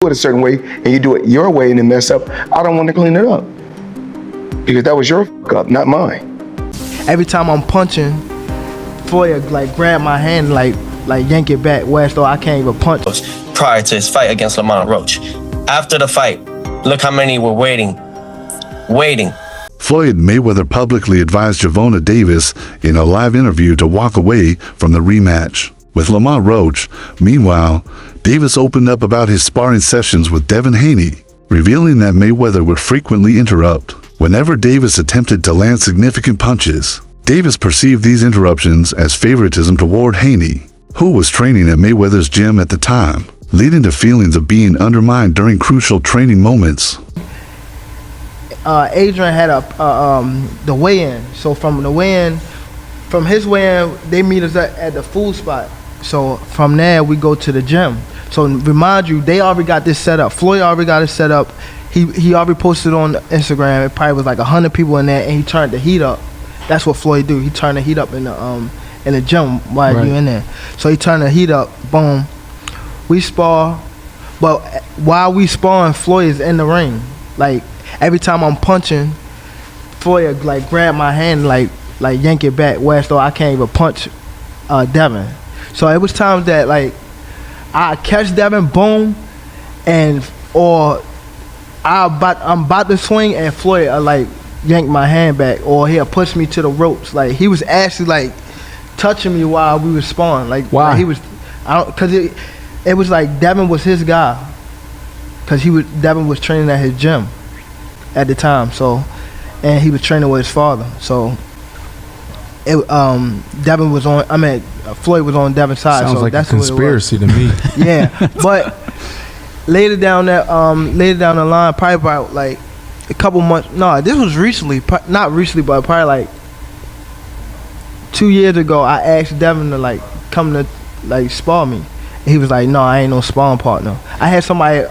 it a certain way and you do it your way and then mess up, I don't want to clean it up. Because that was your fuck up, not mine. Every time I'm punching, Floyd like grab my hand, like yank it back, whereas though I can't even punch. Prior to his fight against Lamont Roach. After the fight, look how many were waiting. Floyd Mayweather publicly advised Gervonta Davis in a live interview to walk away from the rematch. With Lamont Roach, meanwhile, Davis opened up about his sparring sessions with Devin Haney, revealing that Mayweather would frequently interrupt whenever Davis attempted to land significant punches. Davis perceived these interruptions as favoritism toward Haney, who was training at Mayweather's gym at the time, leading to feelings of being undermined during crucial training moments. Adrian had the weigh-in. So from his weigh-in, they meet us at the food spot. So from there, we go to the gym. So remind you, they already got this set up. Floyd already got it set up. He already posted on Instagram. It probably was like 100 people in there, and he turned the heat up. That's what Floyd do. He turned the heat up in the gym while you in there. So he turned the heat up. Boom. We spar, but while we sparring, Floyd is in the ring. Like every time I'm punching, Floyd like grab my hand, like yank it back, whereas though I can't even punch Devin. So it was times that like I catch Devin, boom, or I'm about to swing and Floyd like yank my hand back, or he'll push me to the ropes. Like he was actually like touching me while we was sparring. Like why? Like, he was, cause it was like Devin was his guy, cause Devin was training at his gym at the time. So, and he was training with his father. So, Devin was on. I mean, Floyd was on Devin's side. Sounds so like that's a conspiracy to me. Yeah, but later down the line, probably about like a couple months. No, this was recently. Not recently, but probably like 2 years ago. I asked Devin to like come to like spar me. And he was like, "No, I ain't no sparring partner." I had somebody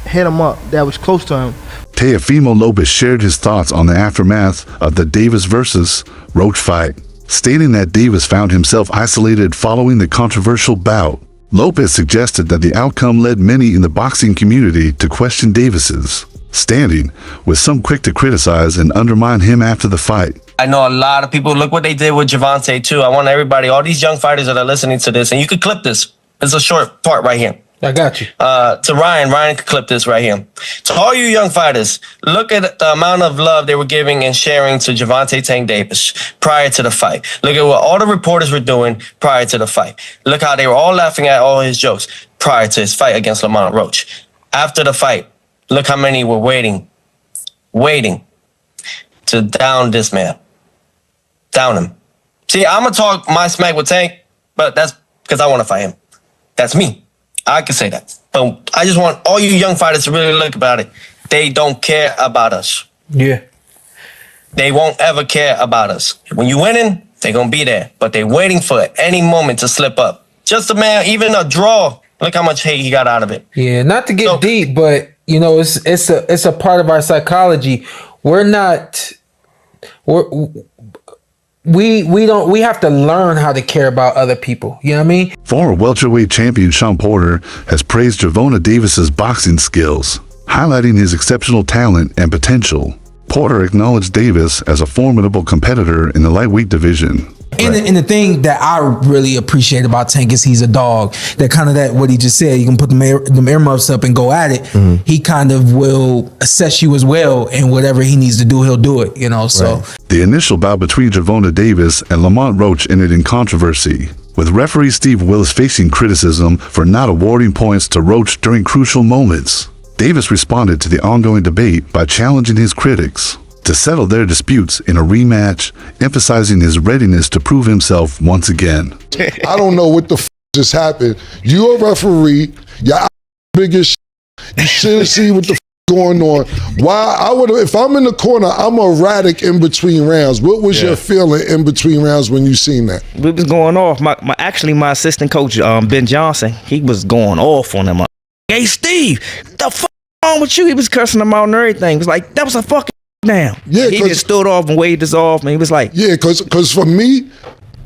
hit him up that was close to him. Teofimo Lopez shared his thoughts on the aftermath of the Davis versus Roach fight, stating that Davis found himself isolated following the controversial bout. Lopez suggested that the outcome led many in the boxing community to question Davis's standing, with some quick to criticize and undermine him after the fight. I know a lot of people, look what they did with Gervonta too. I want everybody, all these young fighters that are listening to this, and you could clip this. It's a short part right here. I got you. To Ryan could clip this right here. To all you young fighters, look at the amount of love they were giving and sharing to Gervonta Tank Davis prior to the fight. Look at what all the reporters were doing prior to the fight. Look how they were all laughing at all his jokes prior to his fight against Lamont Roach. After the fight, look how many were waiting to down this man. Down him. See, I'm going to talk my smack with Tank, but that's because I want to fight him. That's me. I can say that. But I just want all you young fighters to really look about it. They don't care about us. Yeah. They won't ever care about us. When you winning, they're going to be there. But they're waiting for any moment to slip up. Just a man, even a draw. Look how much hate he got out of it. Yeah, not to get deep, but you know, it's a part of our psychology. We have to learn how to care about other people. You know what I mean? Former welterweight champion Shawn Porter has praised Gervonta Davis's boxing skills, highlighting his exceptional talent and potential. Porter acknowledged Davis as a formidable competitor in the lightweight division. And the thing that I really appreciate about Tank is he's a dog. That kind of that what he just said. You can put them earmuffs up and go at it. Mm-hmm. He kind of will assess you as well, and whatever he needs to do, he'll do it. You know. So the initial bout between Gervonta Davis and Lamont Roach ended in controversy, with referee Steve Willis facing criticism for not awarding points to Roach during crucial moments. Davis responded to the ongoing debate by challenging his critics to settle their disputes in a rematch, emphasizing his readiness to prove himself once again. I don't know what the just happened. You're a referee. You're biggest. You should see what the going on. Why I would, if I'm in the corner, I'm erratic in between rounds. What was your feeling in between rounds when you seen that? We was going off. My assistant coach, Ben Johnson, he was going off on him. Hey Steve, the fuck wrong with you? He was cursing him out and everything. He was like, that was a fucking down. Yeah, he just stood off and waved us off, and he was like, yeah, because for me,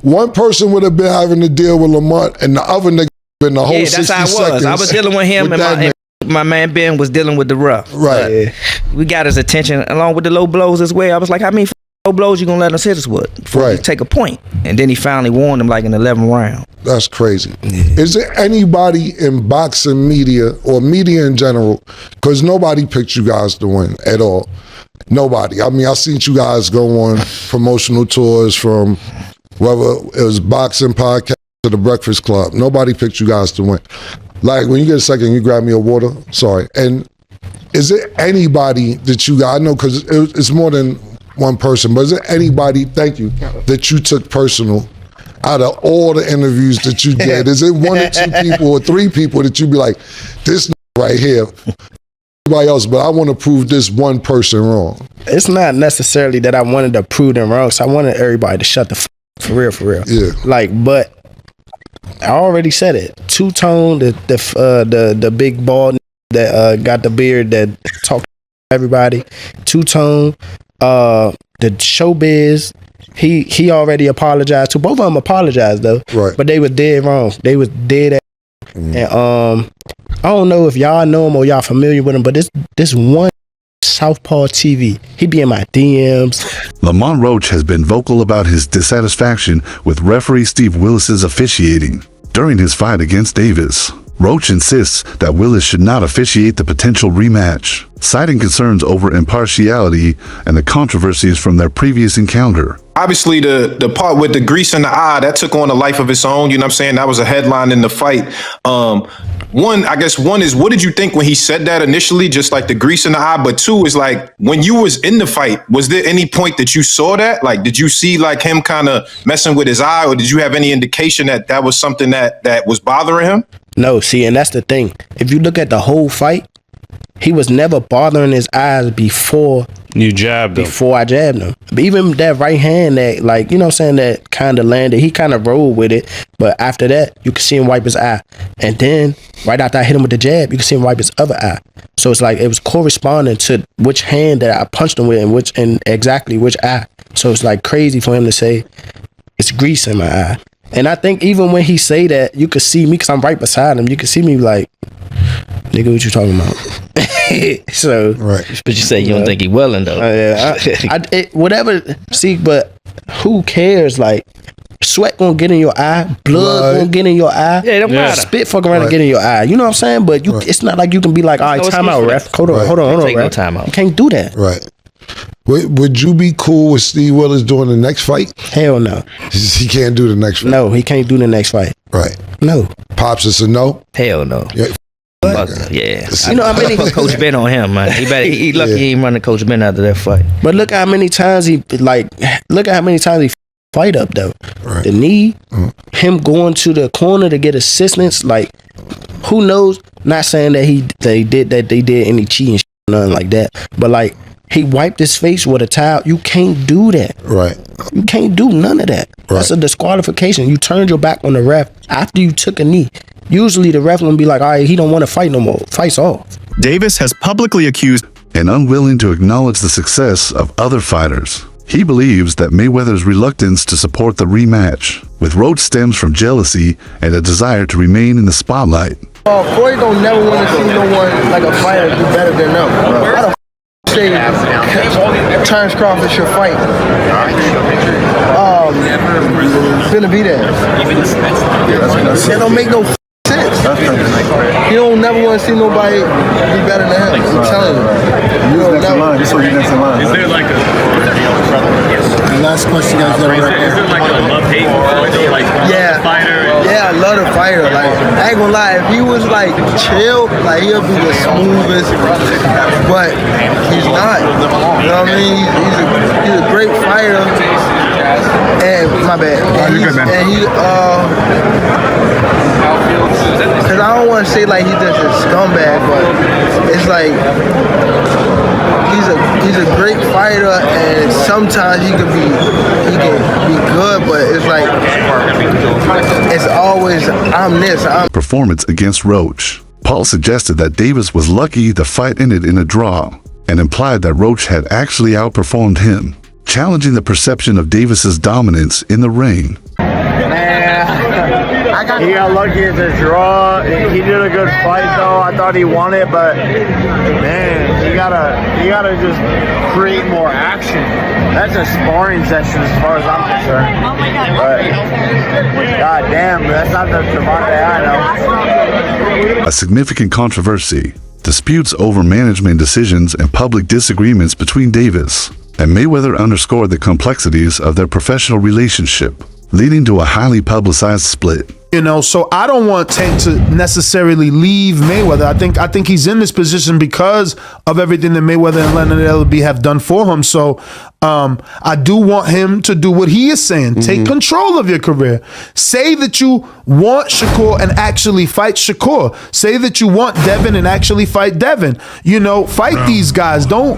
one person would have been having to deal with Lamont, and the other nigga been the whole 60 seconds. That's how it was. I was dealing with him and my man Ben was dealing with the rough. Right. We got his attention along with the low blows as well. I was like, how many low blows you gonna let us hit us with before you take a point? And then he finally warned him like in the 11th round. That's crazy. Is there anybody in boxing media or media in general, because nobody picked you guys to win at all? Nobody. I mean, I seen you guys go on promotional tours from whether it was boxing podcast to the Breakfast Club. Nobody picked you guys to win. Like, when you get a second, you grab me a water. Sorry. And is there anybody that you got, I know because it's more than one person, but is there anybody, thank you, that you took personal out of all the interviews that you did? Is it one or two people or three people that you be like, this right here, everybody else, but I want to prove this one person wrong? It's not necessarily that I wanted to prove them wrong. So I wanted everybody to shut the for real. Yeah. Like, but I already said it. Two-Tone, the big bald that got the beard that talked to everybody. Two-Tone, the Showbiz. He already apologized to both of them. Apologized though, right? But they were dead wrong. They was dead. And I don't know if y'all know him or y'all familiar with him, but this one Southpaw TV, he be in my DMs. Lamont Roach has been vocal about his dissatisfaction with referee Steve Willis's officiating during his fight against Davis. Roach insists that Willis should not officiate the potential rematch, citing concerns over impartiality and the controversies from their previous encounter. Obviously, the part with the grease in the eye, that took on a life of its own. You know what I'm saying? That was a headline in the fight. One is, what did you think when he said that initially, just like the grease in the eye? But two is like, when you was in the fight, was there any point that you saw that? Like, did you see like him kind of messing with his eye, or did you have any indication that that was something that was bothering him? No, see, and that's the thing. If you look at the whole fight, he was never bothering his eyes before you jabbed him. Before I jabbed him. But even that right hand that, like, you know what I'm saying, that kind of landed, he kind of rolled with it. But after that, you could see him wipe his eye. And then, right after I hit him with the jab, you could see him wipe his other eye. So it's like, it was corresponding to which hand that I punched him with and exactly which eye. So it's like crazy for him to say, it's grease in my eye. And I think even when he say that, you could see me, because I'm right beside him, you could see me like, nigga, what you talking about? So, right. But you say you don't think he willing though. Whatever. See, but who cares? Like, sweat gonna get in your eye, blood gonna get in your eye. Yeah, it don't matter. Spit fuck around and get in your eye. You know what I'm saying? But you, it's not like you can be like, all right, time out, ref. Hold on, take ref. no time out. You can't do that. Right. Would you be cool with Steve Willis doing the next fight? Hell no. He can't do the next fight. No, he can't do the next fight. Right. No. Pops is a no? Hell no. Yeah. Yeah. You know how many Coach Ben on him, man. He lucky he ain't running Coach Ben after that fight. But look how many times he fight up though. Right. The knee, him going to the corner to get assistance, like, who knows? Not saying that they did any cheating, nothing like that. But like, he wiped his face with a towel. You can't do that. Right. You can't do none of that. Right. That's a disqualification. You turned your back on the ref after you took a knee. Usually the ref will be like, all right, he don't want to fight no more. Fight's off. Davis has publicly accused and unwilling to acknowledge the success of other fighters. He believes that Mayweather's reluctance to support the rematch with Roach stems from jealousy and a desire to remain in the spotlight. Floyd don't never want to see no one like a fighter do better than them. How the say Terrence Crawford should fight? Finna be there. That don't make no sense. You don't never want to see nobody be better than him. I'm telling you. You don't never. Is there like The last question you guys ever heard. Is there like a love-hate like fighter? Yeah, I love the fighter. Like, I ain't gonna lie, if he was like chill, like he'll be the smoothest. But he's not. You know what I mean? He's a great fighter. And my bad. Cause I don't want to say like he's just a scumbag, but it's like he's a great fighter, and sometimes he can be good, but it's like it's always I'm performance against Roach. Paul suggested that Davis was lucky the fight ended in a draw, and implied that Roach had actually outperformed him, challenging the perception of Davis's dominance in the ring. He got lucky at the draw. He did a good fight though. I thought he won it, but man, you gotta just create more action. That's a sparring session as far as I'm concerned. Oh my god. But god damn, that's not the Gervonta I know. A significant controversy, disputes over management decisions and public disagreements between Davis and Mayweather underscored the complexities of their professional relationship, leading to a highly publicized split. You know, so I don't want Tank to necessarily leave Mayweather. I think he's in this position because of everything that Mayweather and Leonard Ellerbe have done for him. So I do want him to do what he is saying. Take control of your career. Say that you want Shakur and actually fight Shakur. Say that you want Devin and actually fight Devin. You know, fight these guys. Don't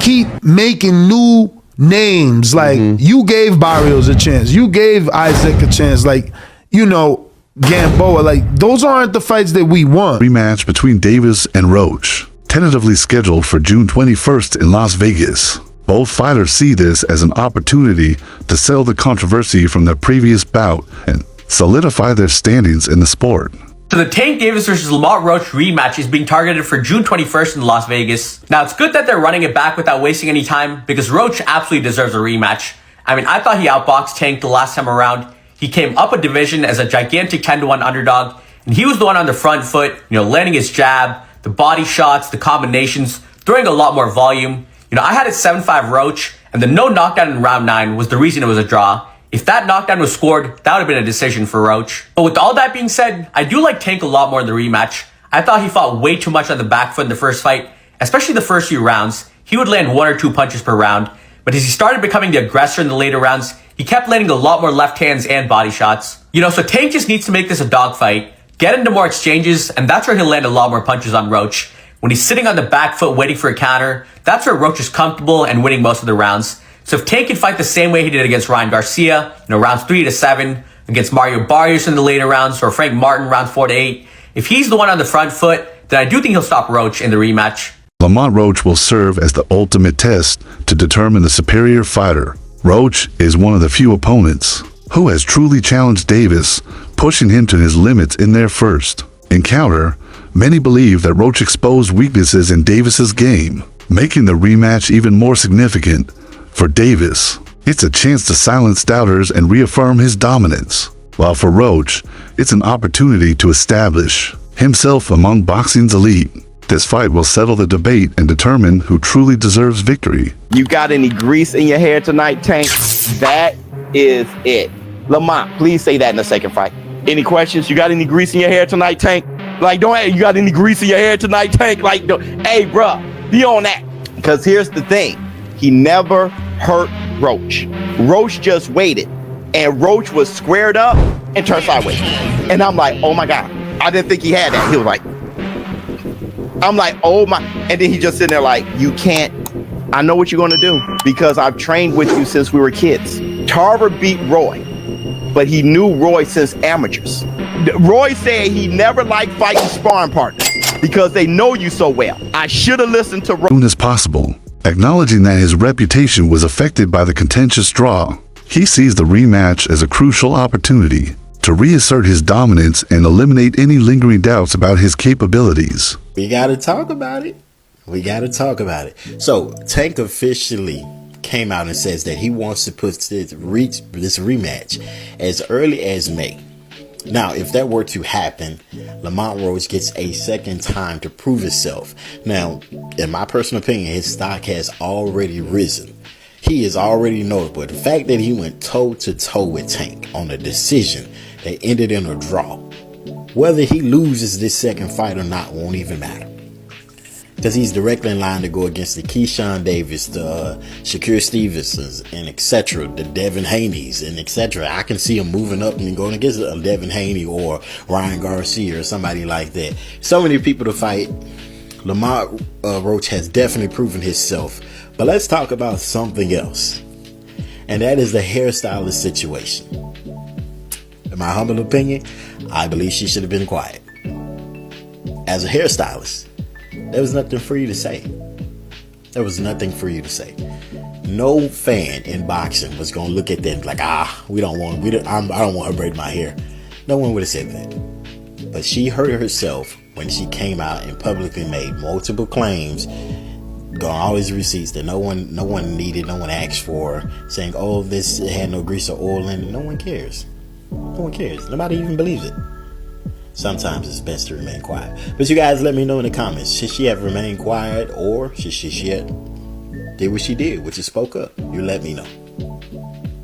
keep making new names. Like, you gave Barrios a chance. You gave Isaac a chance. Like, you know, Gamboa, like, those aren't the fights that we want. Rematch between Davis and Roach, tentatively scheduled for June 21st in Las Vegas. Both fighters see this as an opportunity to settle the controversy from their previous bout and solidify their standings in the sport. So the Tank Davis versus Lamont Roach rematch is being targeted for June 21st in Las Vegas. Now, it's good that they're running it back without wasting any time because Roach absolutely deserves a rematch. I mean, I thought he outboxed Tank the last time around. He came up a division as a gigantic 10-1 underdog, and he was the one on the front foot, you know, landing his jab, the body shots, the combinations, throwing a lot more volume. You know, I had it 7-5 Roach, and the no knockdown in round 9 was the reason it was a draw. If that knockdown was scored, that would have been a decision for Roach. But with all that being said, I do like Tank a lot more in the rematch. I thought he fought way too much on the back foot in the first fight, especially the first few rounds. He would land 1 or 2 punches per round, but as he started becoming the aggressor in the later rounds, he kept landing a lot more left hands and body shots. You know, so Tank just needs to make this a dogfight, get into more exchanges, and that's where he'll land a lot more punches on Roach. When he's sitting on the back foot waiting for a counter, that's where Roach is comfortable and winning most of the rounds. So if Tank can fight the same way he did against Ryan Garcia, you know, rounds 3 to 7, against Mario Barrios in the later rounds, or Frank Martin round 4 to 8, if he's the one on the front foot, then I do think he'll stop Roach in the rematch. Lamont Roach will serve as the ultimate test to determine the superior fighter. Roach is one of the few opponents who has truly challenged Davis, pushing him to his limits in their first encounter. Many believe that Roach exposed weaknesses in Davis's game, making the rematch even more significant. For Davis, it's a chance to silence doubters and reaffirm his dominance, while for Roach, it's an opportunity to establish himself among boxing's elite. This fight will settle the debate and determine who truly deserves victory. You got any grease in your hair tonight, Tank? That is it. Lamont, please say that in the second fight. Any questions? You got any grease in your hair tonight, Tank? Like, you got any grease in your hair tonight, Tank? Like, hey, bruh, be on that. Because here's the thing. He never hurt Roach. Roach just waited. And Roach was squared up and turned sideways. And I'm like, oh my God. I didn't think he had that. He was like, I'm like, oh my. And then he just sitting there like, you can't. I know what you're going to do because I've trained with you since we were kids. Tarver beat Roy, but he knew Roy since amateurs. Roy said he never liked fighting sparring partners because they know you so well. I should have listened to Roy. As soon as possible, acknowledging that his reputation was affected by the contentious draw, he sees the rematch as a crucial opportunity to reassert his dominance and eliminate any lingering doubts about his capabilities. We got to talk about it. So Tank officially came out and says that he wants to put this rematch as early as May. Now, if that were to happen, Lamont Roach gets a second time to prove himself. Now, in my personal opinion, his stock has already risen. He is already notable. The fact that he went toe-to-toe with Tank on a decision that ended in a draw, whether he loses this second fight or not won't even matter. Because he's directly in line to go against the Keyshawn Davis, the Shakur Stevensons, and etc., the Devin Haney's, and etc. I can see him moving up and going against a Devin Haney or Ryan Garcia or somebody like that. So many people to fight. Lamont Roach has definitely proven himself. But let's talk about something else. And that is the hairstylist situation. In my humble opinion, I believe she should have been quiet. As a hairstylist, there was nothing for you to say. No fan in boxing was gonna look at them like, I don't want her to braid my hair. no one would have said that. But she hurt herself when she came out and publicly made multiple claims, got all these receipts that no one needed, no one asked for, saying, oh, this had no grease or oil in it. No one cares. No one cares. Nobody even believes it. Sometimes it's best to remain quiet. But you guys let me know in the comments. Should she have remained quiet, or should she have did what she did, which is spoke up? You let me know.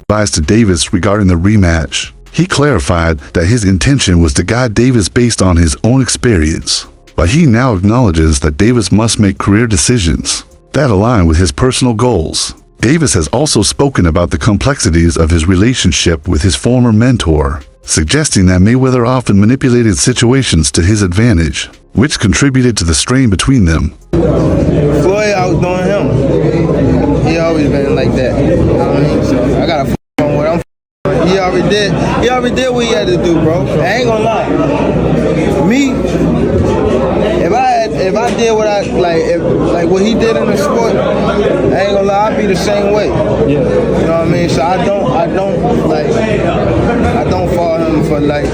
Advice to Davis regarding the rematch. He clarified that his intention was to guide Davis based on his own experience, but he now acknowledges that Davis must make career decisions that align with his personal goals. Davis has also spoken about the complexities of his relationship with his former mentor, suggesting that Mayweather often manipulated situations to his advantage, which contributed to the strain between them. Floyd outdoing him. He always been like that. You know what I mean? So I gotta on what I'm. He already did what he had to do, bro. I ain't gonna lie. Me, if I did what I like what he did in the sport, I ain't gonna lie, I'd be the same way. Yeah. You know what I mean? So I don't fault him for like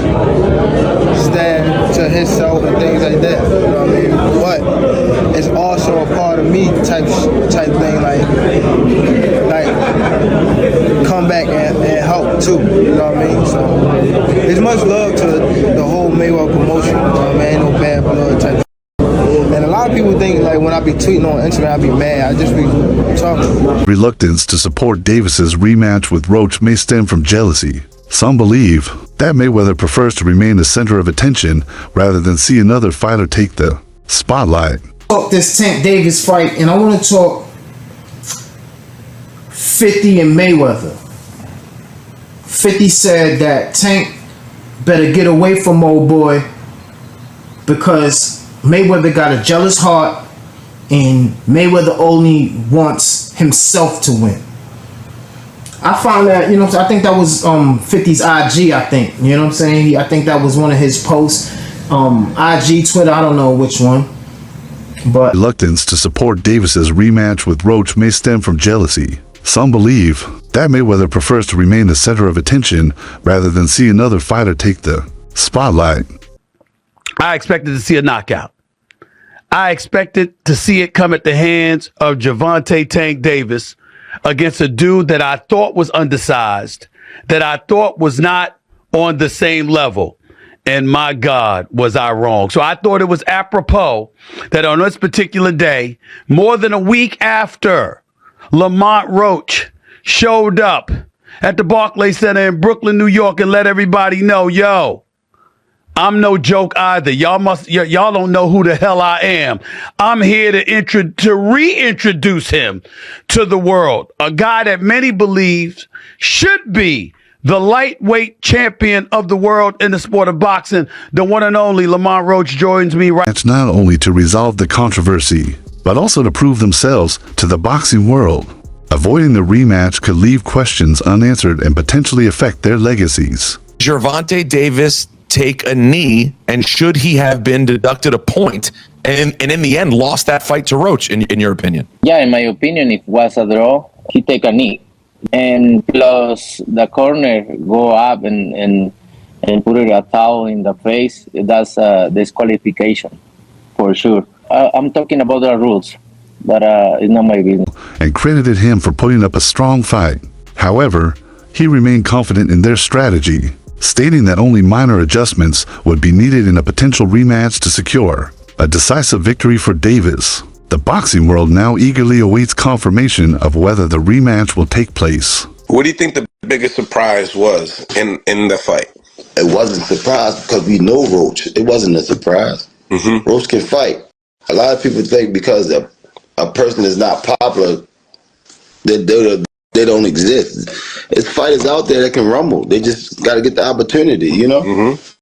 stand to himself and things like that. You know what I mean? But it's also a part of me type thing, like come back and help too. You know what I mean? So there's much love to the whole Mayweather promotion. You know what I mean? Ain't no bad blood type. And a lot of people think like when I be tweeting on Instagram, I be mad. I just be talking. Reluctance to support Davis's rematch with Roach may stem from jealousy. Some believe that Mayweather prefers to remain the center of attention rather than see another fighter take the spotlight. Talk this Tank Davis fight, and I want to talk 50 and Mayweather. 50 said that Tank better get away from old boy because Mayweather got a jealous heart and Mayweather only wants himself to win. I found that, you know, I think that was 50's IG, I think. You know what I'm saying? I think that was one of his posts. IG, Twitter, I don't know which one. But reluctance to support Davis's rematch with Roach may stem from jealousy. Some believe that Mayweather prefers to remain the center of attention rather than see another fighter take the spotlight. I expected to see a knockout. I expected to see it come at the hands of Gervonta Tank Davis against a dude that I thought was undersized, that I thought was not on the same level. And my God, was I wrong. So I thought it was apropos that on this particular day, more than a week after Lamont Roach showed up at the Barclays Center in Brooklyn, New York, and let everybody know, yo, I'm no joke either. Y'all don't know who the hell I am. I'm here to reintroduce him to the world. A guy that many believe should be the lightweight champion of the world in the sport of boxing. The one and only Lamont Roach joins me right. It's not only to resolve the controversy, but also to prove themselves to the boxing world. Avoiding the rematch could leave questions unanswered and potentially affect their legacies. Gervonta Davis take a knee, and should he have been deducted a point and in the end lost that fight to Roach, in your opinion? Yeah, in my opinion, if it was a draw, he take a knee. And plus the corner go up and put it a towel in the face, that's a disqualification for sure. I'm talking about the rules, but it's not my business. And credited him for putting up a strong fight. However, he remained confident in their strategy, stating that only minor adjustments would be needed in a potential rematch to secure a decisive victory for Davis. The boxing world now eagerly awaits confirmation of whether the rematch will take place. What do you think the biggest surprise was in the fight? It wasn't a surprise because we know Roach. It wasn't a surprise. Mm-hmm. Roach can fight. A lot of people think because a person is not popular, that they don't exist. There's fighters out there that can rumble. They just got to get the opportunity, you know? Mm-hmm.